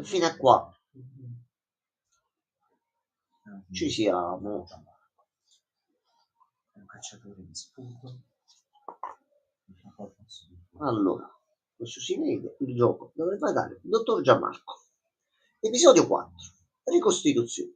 Fino a qua ci siamo. Un cacciatore di sputo. Allora, questo si vede, il gioco dovrebbe dare il dottor Gianmarco. Episodio 4. Ricostituzione.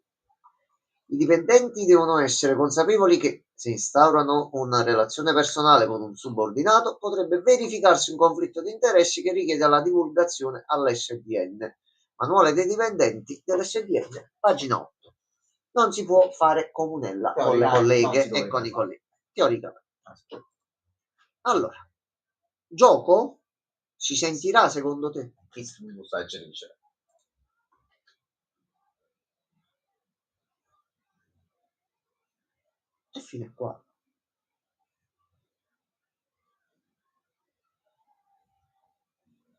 I dipendenti devono essere consapevoli che, se instaurano una relazione personale con un subordinato, potrebbe verificarsi un conflitto di interessi che richiede la divulgazione all'SDN. Manuale dei dipendenti dell'SDN, pagina 8. Non si può fare comunella con le colleghe e con i colleghi. Teoricamente. Allora, gioco? Si sentirà secondo te? E fino a qua.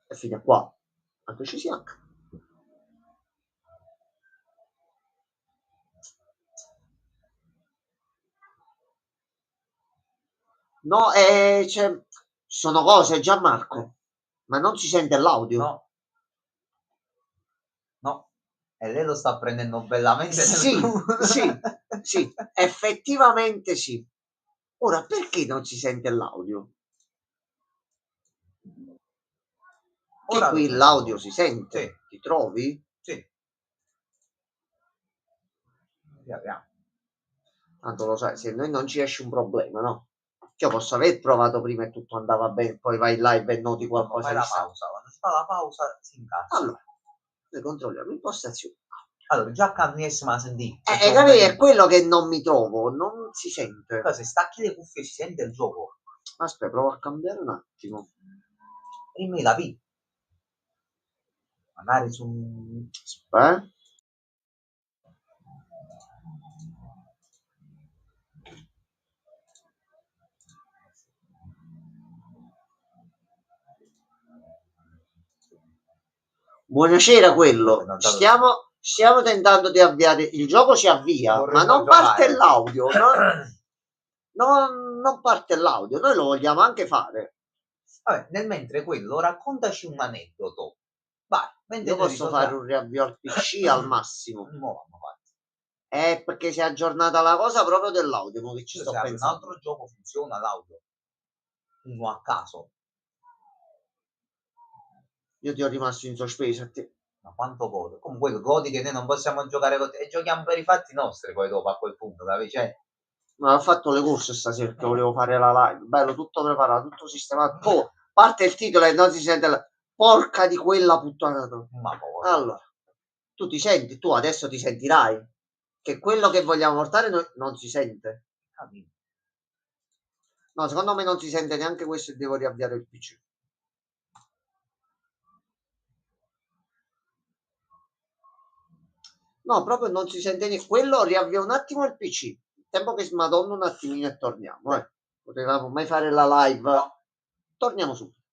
E fino a qua. Anche ci siamo. No, sono cose, Gianmarco, ma non si sente l'audio. No. No. E lei lo sta prendendo bellamente. Sì, sì, effettivamente sì. Ora, perché non si sente l'audio? Che Ora qui l'audio si sente. Sì. Ti trovi? Sì. Via. Tanto lo sai, se noi non ci esce un problema, no? Io posso aver provato prima e tutto andava bene, poi vai live e noti qualcosa di pausa. Quando si fa la pausa si incazza. Allora, noi controlliamo impostazioni. Allora, già cambiasse ma sentì. Capì, è quello che non mi trovo, non si sente. Però se stacchi le cuffie si sente il gioco. Aspetta, provo a cambiare un attimo. Prima la P. Magari su... Aspetta. Buonasera quello. Stiamo tentando di avviare il gioco, si avvia, ma non parte l'audio. Non parte l'audio, noi lo vogliamo anche fare. Vabbè, nel mentre quello, raccontaci un aneddoto. Vai, io posso fare un riavvio al PC al massimo. Perché si è aggiornata la cosa proprio dell'audio, mo che ci sto pensando. Un altro gioco funziona l'audio. Uno a caso. Io ti ho rimasto in sospeso a te. Ma quanto godi? Comunque godi che noi non possiamo giocare con te e giochiamo per i fatti nostri poi dopo a quel punto, capisci? No, ho fatto le corse stasera perché volevo fare la live. Bello, tutto preparato, tutto sistemato. Oh, parte il titolo e non si sente la... Porca di quella puttana. Ma allora, tu ti senti, tu adesso ti sentirai che quello che vogliamo portare noi non si sente. No, secondo me non si sente neanche questo e devo riavviare il PC. No, proprio non si sente niente. Quello riavvia un attimo il PC. Tempo che smadonna un attimino e torniamo. Potevamo mai fare la live. No. Torniamo subito.